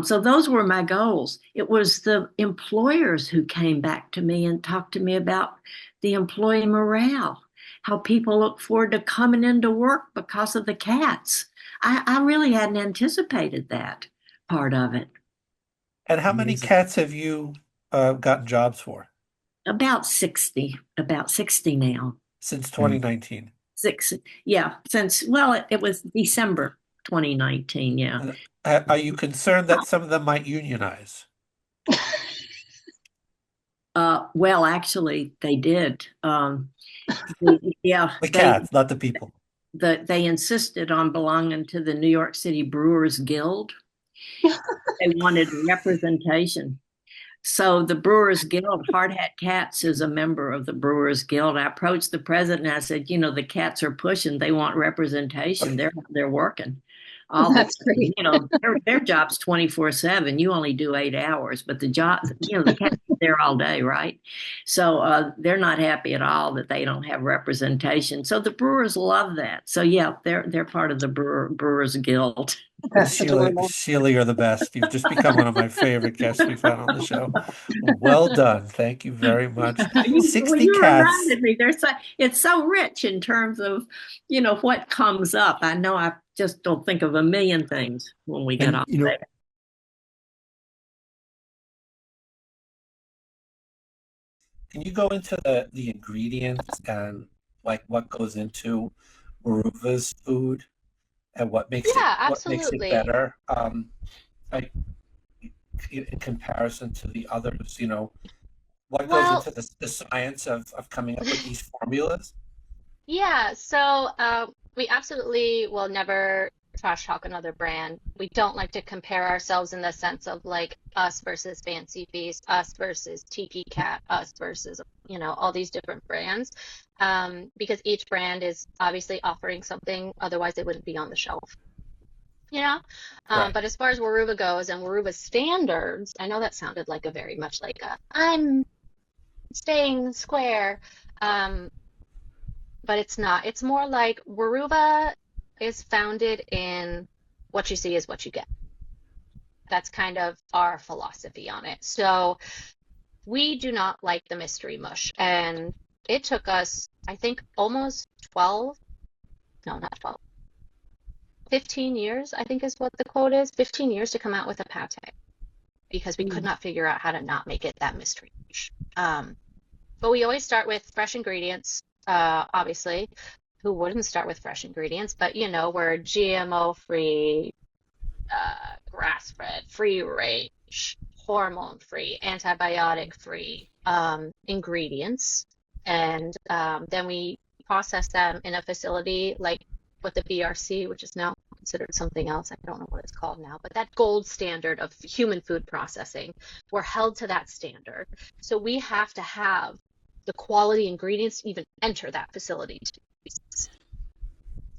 So those were my goals. It was the employers who came back to me and talked to me about the employee morale, how people look forward to coming into work because of the cats. I really hadn't anticipated that part of it. And how many cats have you gotten jobs for? About 60 now. Since 2019. It was December 2019, yeah. Are you concerned that some of them might unionize? Well, actually, they did. The cats, not the people. They insisted on belonging to the New York City Brewers Guild. They wanted representation. So the Brewers Guild, Hard Hat Cats is a member of the Brewers Guild. I approached the president and I said, the cats are pushing. They want representation. They're working. That's great. Their job's 24/7. You only do 8 hours, but the job, the cats are there all day, right? So they're not happy at all that they don't have representation. So the Brewers love that. So yeah, they're part of the Brewers Guild. Sheila, you're the best. You've just become one of my favorite guests we've had on the show. Well done. Thank you very much. 60 you cats. reminded me. It's so rich in terms of, what comes up. I know I just don't think of a million things when we get off there. Can you go into the ingredients and like what goes into Weruva's food and what makes it better? Like in comparison to the others, what goes into the science of coming up with these formulas? Yeah, so we absolutely will never trash talk another brand. We don't like to compare ourselves in the sense of like us versus Fancy Feast, us versus Tiki Cat, us versus, all these different brands, because each brand is obviously offering something, otherwise they wouldn't be on the shelf. Right. But as far as Weruva goes and Weruva standards, I know that sounded like very much like I'm staying square. But it's not. It's more like Weruva is founded in what you see is what you get. That's kind of our philosophy on it. So we do not like the mystery mush. And it took us, I think, almost 15 years, I think is what the quote is, 15 years to come out with a pate because we could not figure out how to not make it that mystery mush. But we always start with fresh ingredients. Obviously, who wouldn't start with fresh ingredients? But we're GMO-free, grass-fed, free-range, hormone-free, antibiotic-free ingredients, and then we process them in a facility like with the BRC, which is now considered something else. I don't know what it's called now, but that gold standard of human food processing, we're held to that standard. So we have to have the quality ingredients to even enter that facility.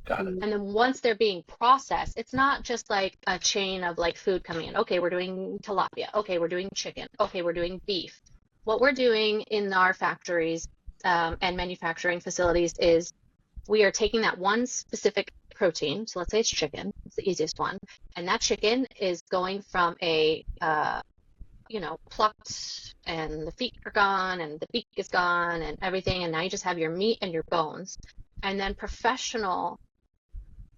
Got it. And then once they're being processed, it's not just like a chain of like food coming in. Okay, we're doing tilapia. Okay, we're doing chicken. Okay, we're doing beef. What we're doing in our factories and manufacturing facilities is we are taking that one specific protein. So let's say it's chicken. It's the easiest one. And that chicken is going from a plucked and the feet are gone and the beak is gone and everything. And now you just have your meat and your bones. And then professional,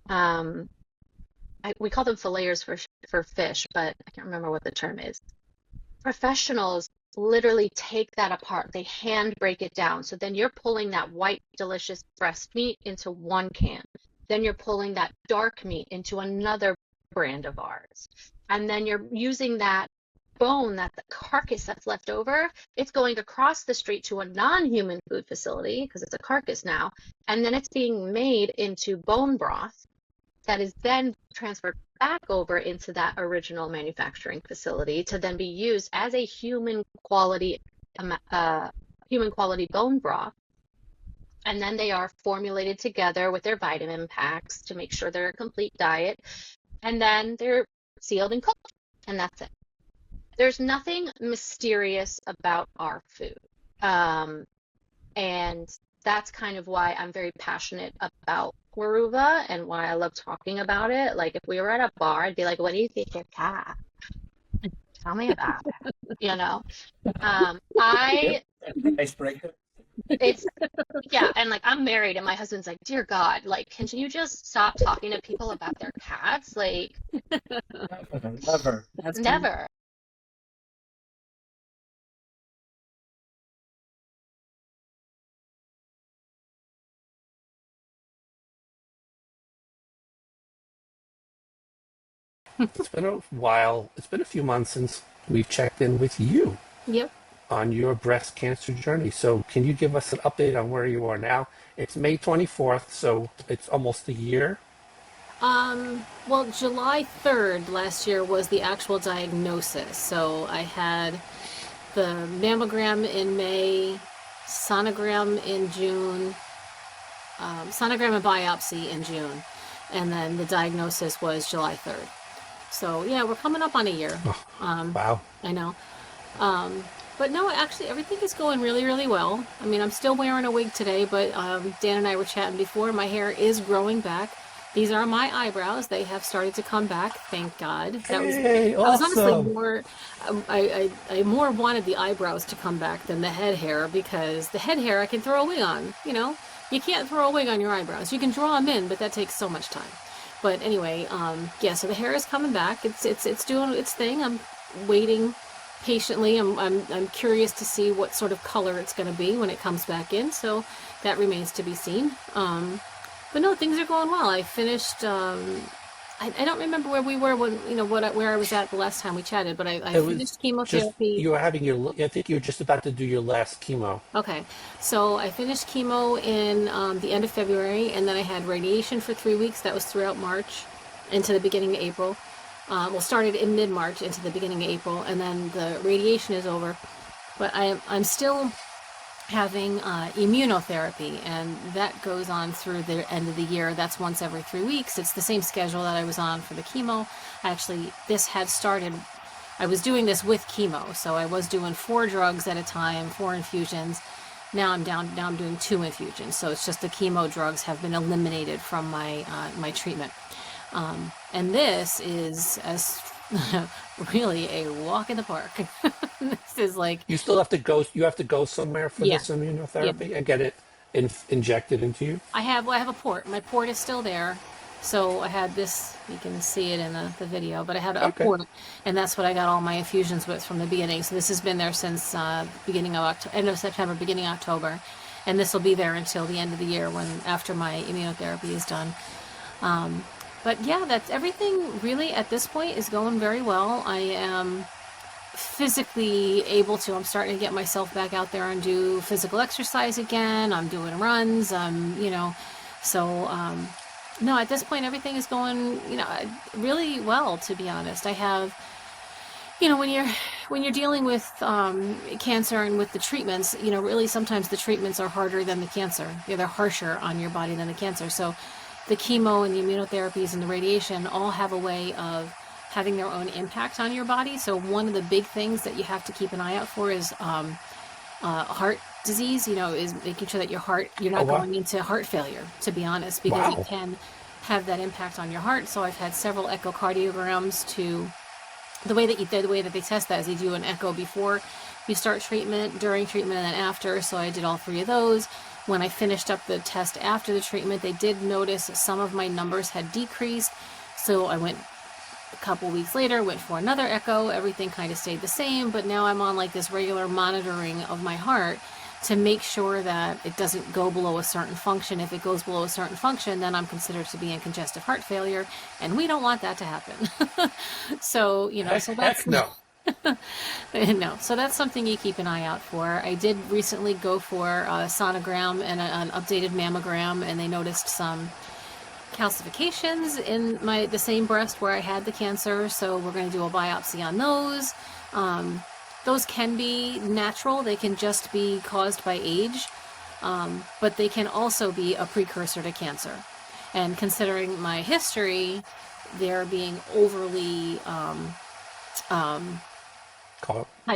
we call them filleters for fish, but I can't remember what the term is. Professionals literally take that apart. They hand break it down. So then you're pulling that white, delicious breast meat into one can. Then you're pulling that dark meat into another brand of ours. And then you're using that bone, that the carcass that's left over, it's going across the street to a non-human food facility because it's a carcass now, and then it's being made into bone broth that is then transferred back over into that original manufacturing facility to then be used as a human quality bone broth And then they are formulated together with their vitamin packs to make sure they're a complete diet. And then they're sealed and cooked, and that's it. There's nothing mysterious about our food. And that's kind of why I'm very passionate about Weruva and why I love talking about it. Like if we were at a bar, I'd be like, what do you think your cat? Tell me about it. You know? I Icebreaker. it's yeah, and like I'm married and my husband's like, dear God, like can you just stop talking to people about their cats? Like Never. never. It's been a while. It's been a few months since we've checked in with you Yep. on your breast cancer journey. So can you give us an update on where you are now? It's May 24th, so it's almost a year. Well, July 3rd last year was the actual diagnosis. So I had the mammogram in May, sonogram in June, sonogram and biopsy in June, and then the diagnosis was July 3rd. So yeah, we're coming up on a year. Wow. I know. But no, actually everything is going really, really well. I mean, I'm still wearing a wig today, but Dan and I were chatting before. My hair is growing back. These are my eyebrows. They have started to come back, thank God. That was, Hey, I was honestly awesome. more, I more wanted the eyebrows to come back than the head hair, because the head hair I can throw a wig on, you know? You can't throw a wig on your eyebrows. You can draw them in, but that takes so much time. But anyway, yeah, so the hair is coming back. It's doing its thing. I'm waiting patiently. I'm curious to see what sort of color it's going to be when it comes back in. So that remains to be seen. But no, things are going well. I finished. I don't remember where we were when where I was at the last time we chatted. But I It was finished just chemotherapy. you were having your. I think you were just about to do your last chemo. Okay, so I finished chemo in the end of February, and then I had radiation for 3 weeks. That was throughout March into the beginning of April. Well, started in mid-March into the beginning of April, and then the radiation is over. But I'm still having immunotherapy, and that goes on through the end of the year. That's once every 3 weeks. It's the same schedule that I was on for the chemo. Actually, this had started. I was doing this with chemo, so I was doing 4 drugs at a time, 4 infusions. Now I'm down. Now I'm doing 2 infusions. So it's just the chemo drugs have been eliminated from my my treatment. And this is really a walk in the park. This is like You still have to go. You have to go somewhere for yeah, this yeah. immunotherapy and get it injected into you. I have a port. My port is still there. So I had this, you can see it in the video, but I had a Okay. port, and that's what I got all my infusions with from the beginning. So this has been there since beginning of end of September, beginning of October, and this will be there until the end of the year after my immunotherapy is done. But yeah, that's everything really at this point is going very well. I am physically able to. I'm starting to get myself back out there and do physical exercise again. I'm doing runs. So no, at this point everything is going, really well, to be honest. I have, when you're dealing with cancer and with the treatments, really sometimes the treatments are harder than the cancer. They're harsher on your body than the cancer. So the chemo and the immunotherapies and the radiation all have a way of having their own impact on your body. So one of the big things that you have to keep an eye out for is heart disease, is making sure that you're not going into heart failure, to be honest, because it can have that impact on your heart. So I've had several echocardiograms the way that they test that is they do an echo before you start treatment, during treatment, and then after. So I did all 3 of those. When I finished up the test after the treatment, they did notice some of my numbers had decreased. So I went a couple weeks later, went for another echo. Everything kind of stayed the same, but now I'm on like this regular monitoring of my heart to make sure that it doesn't go below a certain function. If it goes below a certain function, then I'm considered to be in congestive heart failure, and we don't want that to happen. So, so that's no. no. So that's something you keep an eye out for. I did recently go for a sonogram and an updated mammogram, and they noticed some calcifications in the same breast where I had the cancer. So we're going to do a biopsy on those. Those can be natural. They can just be caused by age. but they can also be a precursor to cancer. And considering my history, they're being overly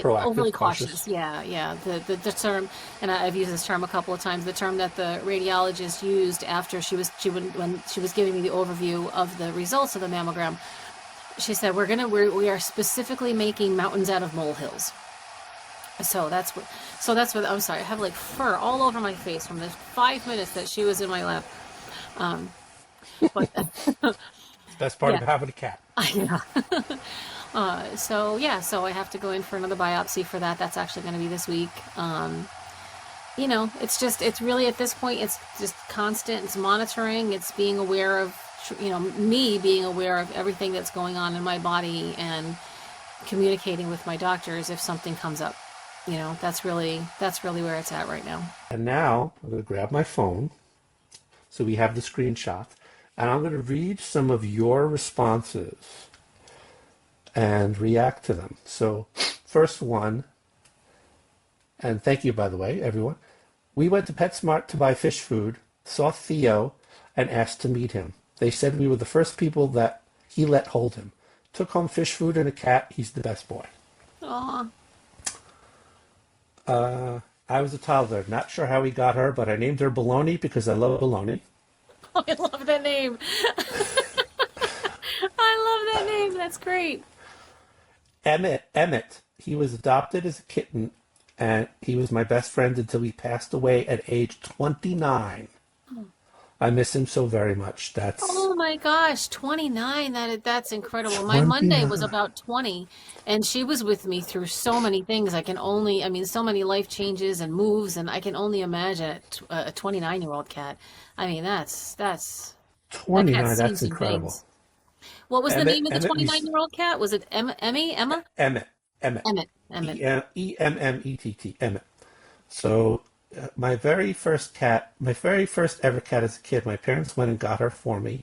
overly cautious. Yeah. The term, and I've used this term a couple of times. The term that the radiologist used after when she was giving me the overview of the results of the mammogram, she said we are specifically making mountains out of molehills. So that's what I'm sorry. I have like fur all over my face from the 5 minutes that she was in my lap. But Best part yeah. of having a cat. Yeah. So I have to go in for another biopsy for that. That's actually going to be this week. It's really at this point, it's just constant. It's monitoring. It's being aware of, me being aware of everything that's going on in my body and communicating with my doctors if something comes up. That's really where it's at right now. And now I'm going to grab my phone. So we have the screenshot. And I'm going to read some of your responses and react to them. So first one, and thank you, by the way, everyone. We went to PetSmart to buy fish food, saw Theo, and asked to meet him. They said we were the first people that he let hold him. Took home fish food and a cat. He's the best boy. Aw. I was a toddler. Not sure how he got her, but I named her Baloney because I love baloney. Oh, I love that name. I love that name. That's great. Emmett, he was adopted as a kitten, and he was my best friend until he passed away at age 29. I miss him so very much. Oh my gosh, 29. That's incredible. My Monday was about 20, and she was with me through so many things. So many life changes and moves, and I can only imagine a 29-year-old cat. I mean, that's 29. That's incredible. Things. What was the name of the 29-year-old cat? Was it Emma? Emmett. E-M-M-E-T-T. Emmett. So my very first ever cat as a kid, my parents went and got her for me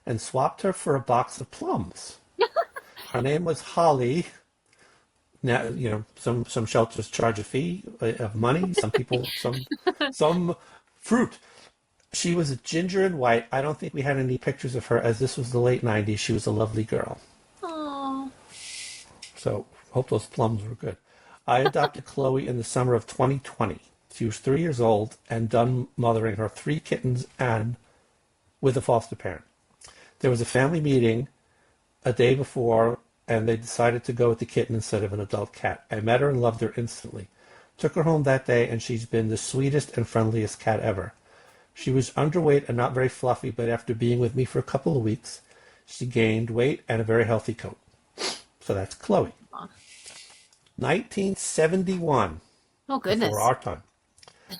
and swapped her for a box of plums. Her name was Holly. Now, some shelters charge a fee of money. Some people, some fruit. She was a ginger and white. I don't think we had any pictures of her, as this was the late 90s. She was a lovely girl. Aww. So hope those plums were good. I adopted Chloe in the summer of 2020. She was 3 years old and done mothering her 3 kittens and with a foster parent. There was a family meeting a day before, and they decided to go with the kitten instead of an adult cat. I met her and loved her instantly. Took her home that day, and she's been the sweetest and friendliest cat ever. She was underweight and not very fluffy, but after being with me for a couple of weeks, she gained weight and a very healthy coat. So that's Chloe. 1971. Oh, goodness. Before our time.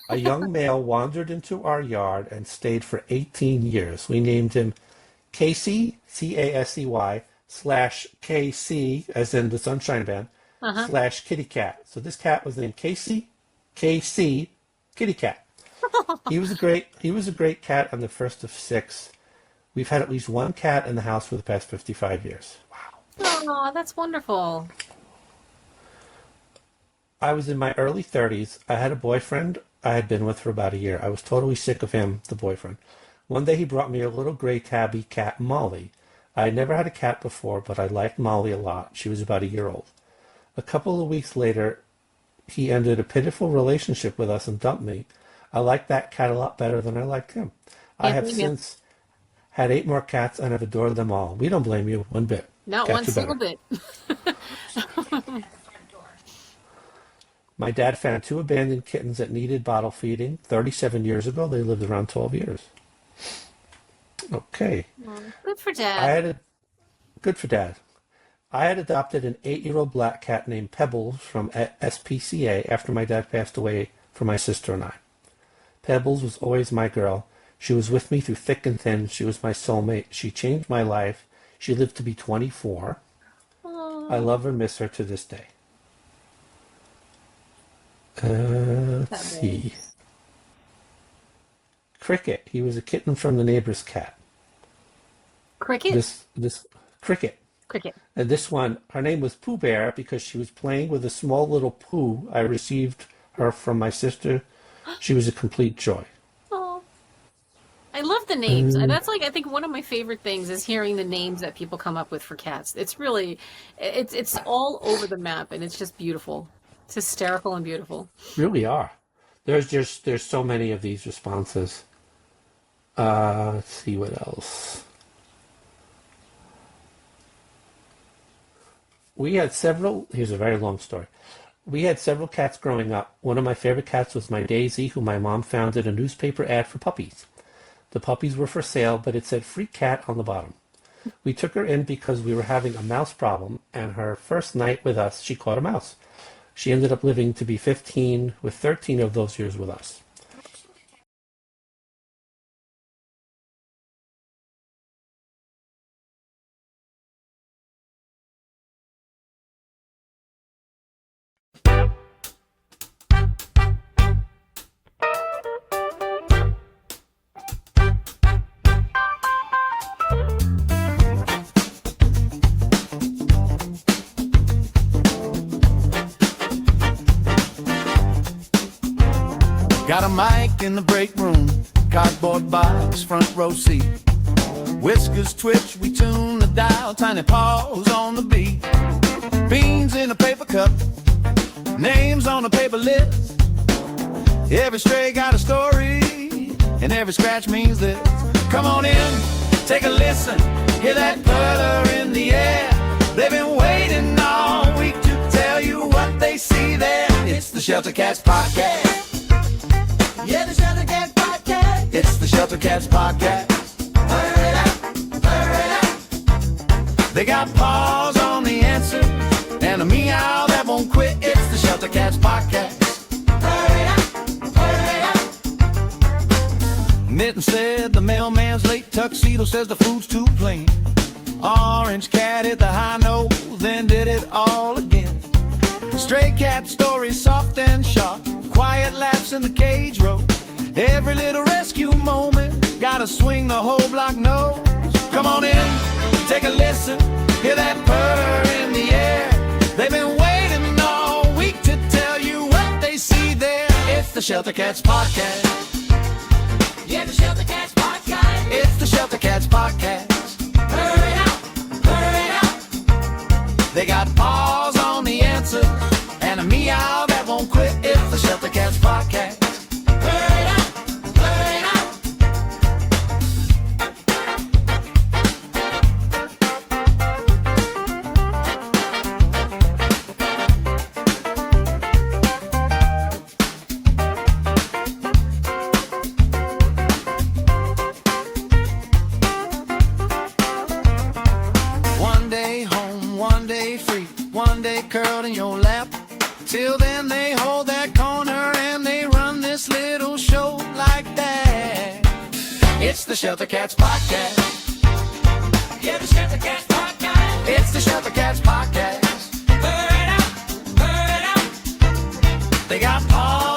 A young male wandered into our yard and stayed for 18 years. We named him Casey, C-A-S-E-Y, /KC, as in the Sunshine Band, / Kitty Cat. So this cat was named Casey, KC, Kitty Cat. He was a great cat and the first of 6. We've had at least one cat in the house for the past 55 years. Wow. Oh, that's wonderful. I was in my early 30s. I had a boyfriend I had been with for about a year. I was totally sick of him, the boyfriend. One day he brought me a little gray tabby cat, Molly. I had never had a cat before, but I liked Molly a lot. She was about a year old. A couple of weeks later, he ended a pitiful relationship with us and dumped me. I liked that cat a lot better than I liked him. I have since had 8 more cats and have adored them all. We don't blame you one bit. Not Cats one single bit. My dad found 2 abandoned kittens that needed bottle feeding 37 years ago. They lived around 12 years. Okay. Good for Dad. Good for Dad. I had adopted an 8-year-old black cat named Pebbles from SPCA after my dad passed away for my sister and I. Pebbles was always my girl. She was with me through thick and thin. She was my soulmate. She changed my life. She lived to be 24. Aww. I love and miss her to this day. Let's see. Cricket. He was a kitten from the neighbor's cat. Cricket? This Cricket. Cricket. And this one, her name was Pooh Bear because she was playing with a small little Pooh. I received her from my sister She was a complete joy. Oh, I love the names. That's like, I think one of my favorite things is hearing the names that people come up with for cats. It's really, it's all over the map, and it's just beautiful. It's hysterical and beautiful. Really are. There's so many of these responses. Let's see what else. We had several. Here's a very long story. We had several cats growing up. One of my favorite cats was my Daisy, who my mom found in a newspaper ad for puppies. The puppies were for sale, but it said free cat on the bottom. We took her in because we were having a mouse problem, and her first night with us, she caught a mouse. She ended up living to be 15, with 13 of those years with us. Got a mic in the break room, cardboard box, front row seat. Whiskers twitch, we tune the dial, tiny paws on the beat. Beans in a paper cup, names on a paper list. Every stray got a story, and every scratch means this. Come on in, take a listen, hear that putter in the air. They've been waiting all week to tell you what they see there. It's the Shelter Cats Podcast. Yeah, the Shelter Cats Podcast. It's the Shelter Cats Podcast. Hurry up, hurry up. They got paws on the answer and a meow that won't quit. It's the Shelter Cats Podcast. Hurry up, hurry up. Mitten said the mailman's late. Tuxedo says the food's too plain. Orange cat hit the high note, then did it all again. Stray cat story soft and sharp. Quiet laughs in the cage row. Every little rescue moment, gotta swing the whole block knows. Come on in, take a listen, hear that purr in the air. They've been waiting all week to tell you what they see there. It's the Shelter Cats Podcast. Yeah, the Shelter Cats Podcast. It's the Shelter Cats Podcast. Hurry up, hurry up. They got paws on the answer and a meow that won't quit. It's the Shelter Cats Podcast. Hurry up, hurry up. One day home, one day free, one day curled in your lap. Till then they hold that corner and they run this little show like that. It's the Shelter Cats Podcast. Yeah, the Shelter Cats Podcast. It's the Shelter Cats Podcast. Hurry up, hurry up. They got paws